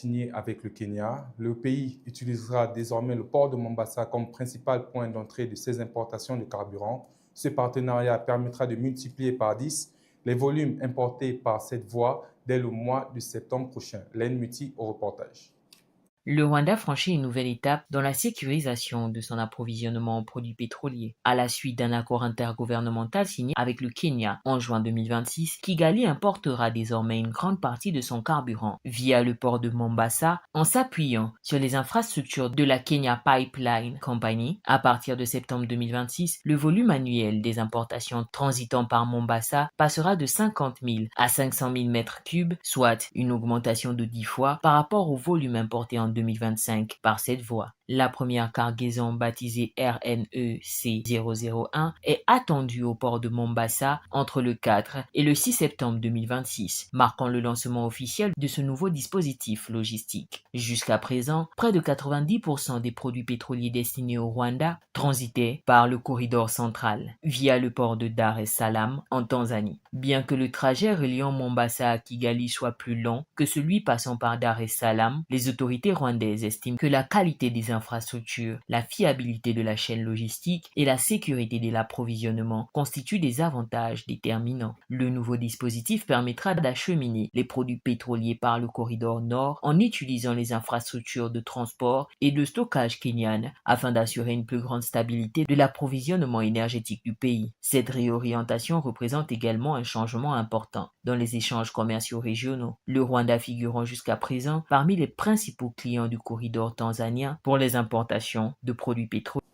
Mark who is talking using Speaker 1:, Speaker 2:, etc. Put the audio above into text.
Speaker 1: signé avec le Kenya. Le pays utilisera désormais le port de Mombasa comme principal point d'entrée de ses importations de carburant. Ce partenariat permettra de multiplier par 10 les volumes importés par cette voie dès le mois de septembre prochain. Laine Muti au reportage.
Speaker 2: Le Rwanda franchit une nouvelle étape dans la sécurisation de son approvisionnement en produits pétroliers. À la suite d'un accord intergouvernemental signé avec le Kenya en juin 2026, Kigali importera désormais une grande partie de son carburant via le port de Mombasa en s'appuyant sur les infrastructures de la Kenya Pipeline Company. À partir de septembre 2026, le volume annuel des importations transitant par Mombasa passera de 50 000 à 500 000 mètres cubes, soit une augmentation de 10 fois par rapport au volume importé en 2025 par cette voie. La première cargaison baptisée RNEC 001 est attendue au port de Mombasa entre le 4 et le 6 septembre 2026, marquant le lancement officiel de ce nouveau dispositif logistique. Jusqu'à présent, près de 90% des produits pétroliers destinés au Rwanda transitaient par le corridor central, via le port de Dar es Salaam en Tanzanie. Bien que le trajet reliant Mombasa à Kigali soit plus long que celui passant par Dar es Salaam, les autorités rwandaises estiment que la qualité des infrastructures, la fiabilité de la chaîne logistique et la sécurité de l'approvisionnement constituent des avantages déterminants. Le nouveau dispositif permettra d'acheminer les produits pétroliers par le corridor nord en utilisant les infrastructures de transport et de stockage kenyanes afin d'assurer une plus grande stabilité de l'approvisionnement énergétique du pays. Cette réorientation représente également un changement important dans les échanges commerciaux régionaux, le Rwanda figurant jusqu'à présent parmi les principaux clients du corridor tanzanien pour les importations de produits pétroliers.